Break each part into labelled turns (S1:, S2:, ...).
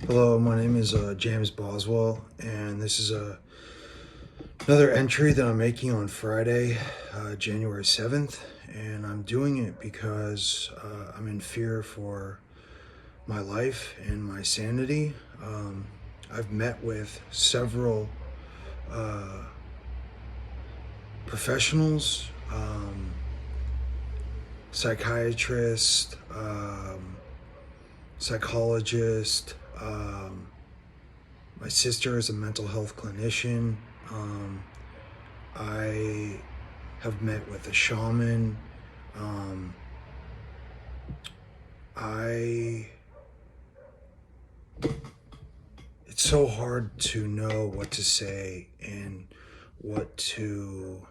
S1: Hello, my name is James Boswell, and this is another entry that I'm making on Friday, January 7th. And I'm doing it because I'm in fear for my life and my sanity. I've met with several uh, professionals, psychiatrists, psychologists. My sister is a mental health clinician. Um, I have met with a shaman. Um, I. It's so hard to know what to say and what to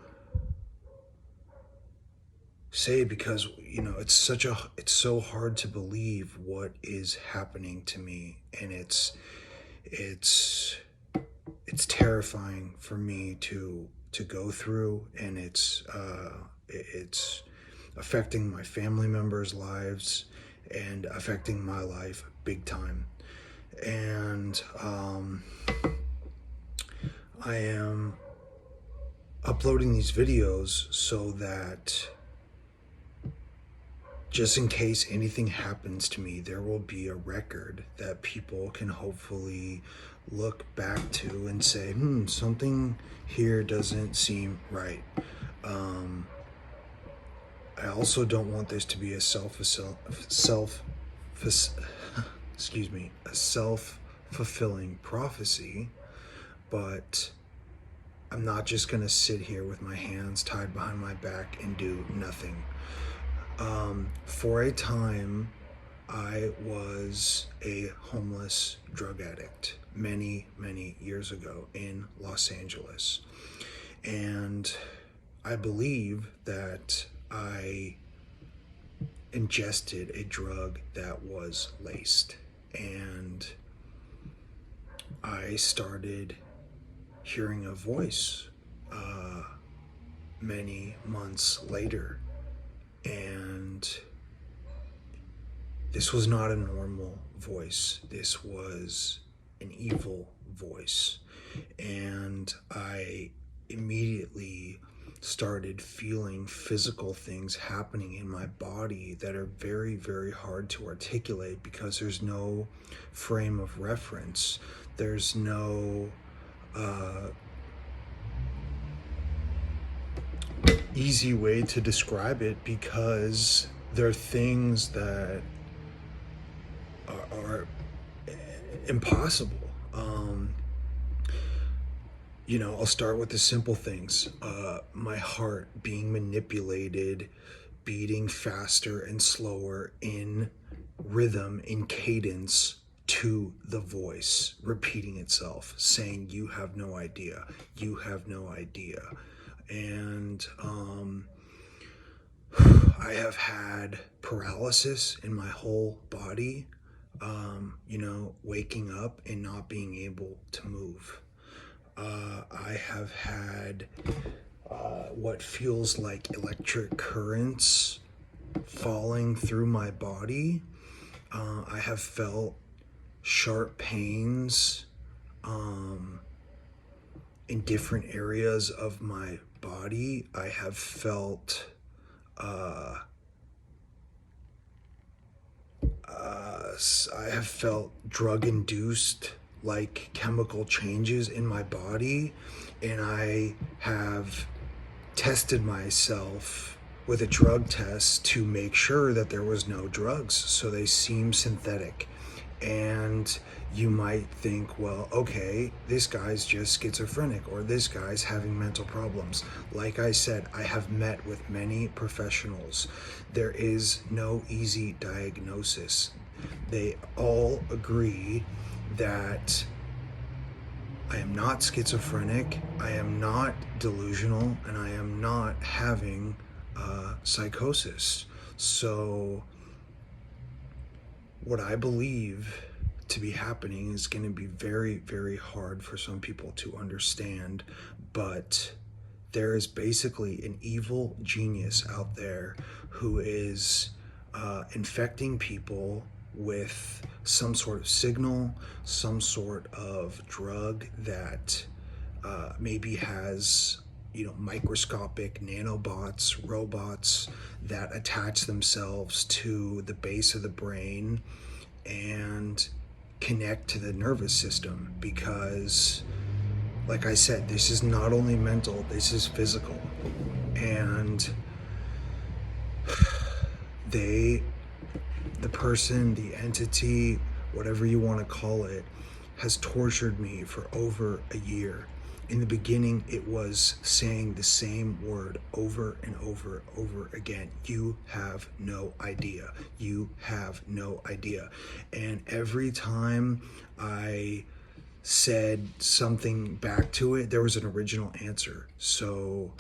S1: say because it's so hard to believe what is happening to me, and it's it's terrifying for me to go through, and it's affecting my family members' lives and affecting my life big time. And I am uploading these videos so that just in case anything happens to me, there will be a record that people can hopefully look back to and say, something here doesn't seem right. Um, I also don't want this to be a excuse me, a self-fulfilling prophecy, but I'm not just gonna sit here with my hands tied behind my back and do nothing. For a time, I was a homeless drug addict many, many years ago in Los Angeles. And I believe that I ingested a drug that was laced. And I started hearing a voice many months later. And this was not a normal voice. This was an evil voice. And I immediately started feeling physical things happening in my body that are very, very hard to articulate because there's no frame of reference. There's no easy way to describe it because there are things that are impossible. I'll start with the simple things. My heart being manipulated, beating faster and slower in rhythm, in cadence to the voice, repeating itself, saying, "You have no idea, you have no idea." And I have had paralysis in my whole body, waking up and not being able to move. I have had what feels like electric currents falling through my body. I have felt sharp pains in different areas of my body. I have felt drug induced like chemical changes in my body, and I have tested myself with a drug test to make sure that there was no drugs, so they seem synthetic. And you might think, well, okay, this guy's just schizophrenic or this guy's having mental problems. Like I said, I have met with many professionals. There is no easy diagnosis. They all agree that I am not schizophrenic, I am not delusional, and I am not having psychosis. So what I believe to be happening is going to be very, very hard for some people to understand, but there is basically an evil genius out there who is infecting people with some sort of signal, some sort of drug that maybe has, microscopic nanobots, robots that attach themselves to the base of the brain and connect to the nervous system. Because, like I said, this is not only mental, this is physical. And the person, the entity, whatever you want to call it, has tortured me for over a year. In the beginning, it was saying the same word over and over again. You have no idea. You have no idea. And every time I said something back to it, there was an original answer. So,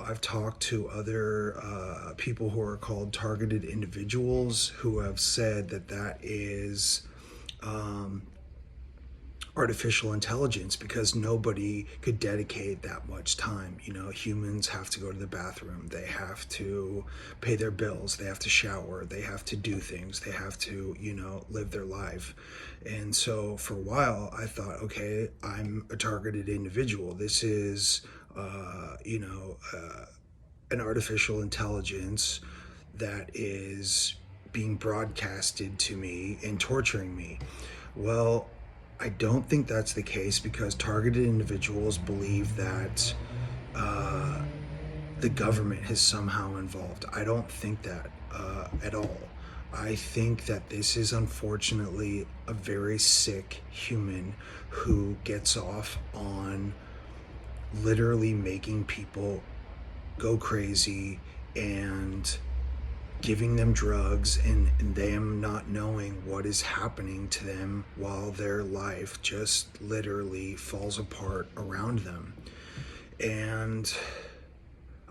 S1: I've talked to other people who are called targeted individuals who have said that is artificial intelligence, because nobody could dedicate that much time. Humans have to go to the bathroom, they have to pay their bills, they have to shower, they have to do things, they have to, live their life. And so for a while I thought, okay, I'm a targeted individual. This is an artificial intelligence that is being broadcasted to me and torturing me. Well, I don't think that's the case, because targeted individuals believe that the government is somehow involved. I don't think that at all. I think that this is unfortunately a very sick human who gets off on literally making people go crazy and giving them drugs, and them not knowing what is happening to them while their life just literally falls apart around them. And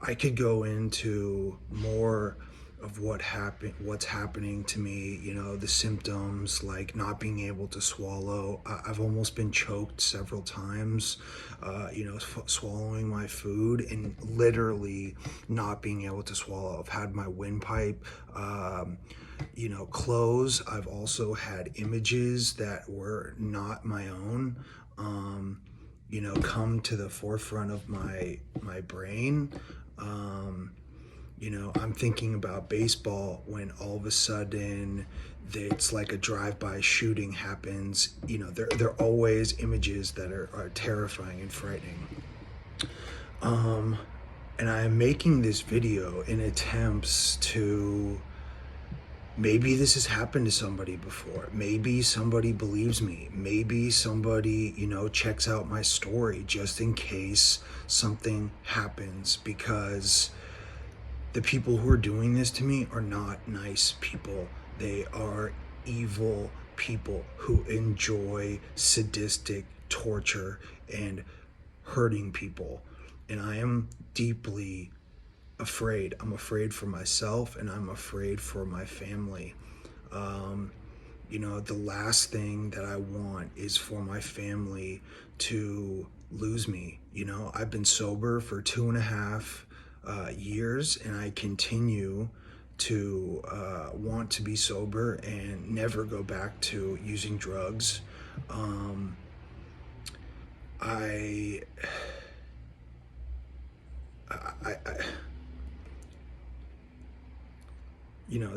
S1: I could go into more of what's happening to me, the symptoms, like not being able to swallow. I've almost been choked several times, swallowing my food and literally not being able to swallow. I've had my windpipe, close. I've also had images that were not my own, come to the forefront of my brain. I'm thinking about baseball when all of a sudden it's like a drive-by shooting happens. They're always images that are terrifying and frightening. And I'm making this video in attempts to, maybe this has happened to somebody before. Maybe somebody believes me. Maybe somebody, checks out my story just in case something happens, because the people who are doing this to me are not nice people. They are evil people who enjoy sadistic torture and hurting people. And I am deeply afraid. I'm afraid for myself, and I'm afraid for my family. The last thing that I want is for my family to lose me. I've been sober for 2.5 years, and I continue to want to be sober and never go back to using drugs.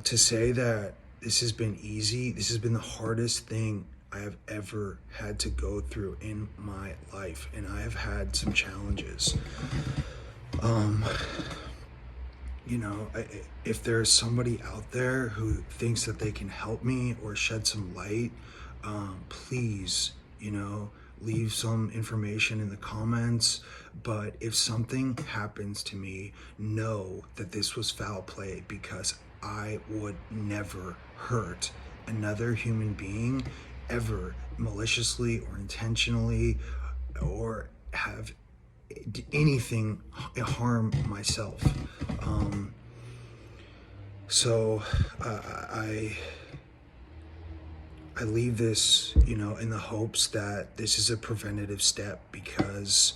S1: To say that this has been easy, this has been the hardest thing I have ever had to go through in my life, and I have had some challenges. If there's somebody out there who thinks that they can help me or shed some light, please, leave some information in the comments. But if something happens to me, know that this was foul play, because I would never hurt another human being ever, maliciously or intentionally, or have anything harm myself. So I leave this, in the hopes that this is a preventative step, because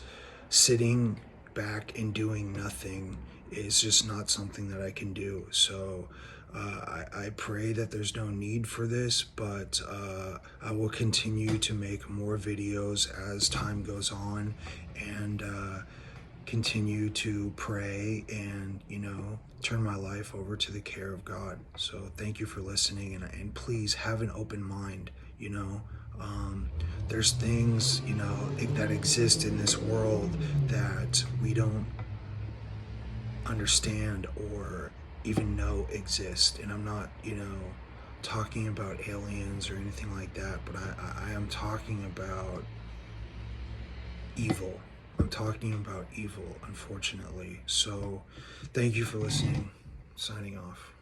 S1: sitting back and doing nothing is just not something that I can do. So I pray that there's no need for this, but I will continue to make more videos as time goes on, and continue to pray and, turn my life over to the care of God. So thank you for listening, and please have an open mind. There's things, that exist in this world that we don't understand or even know exist. And I'm not, talking about aliens or anything like that, but I am talking about evil. I'm talking about evil, unfortunately. So thank you for listening. Signing off.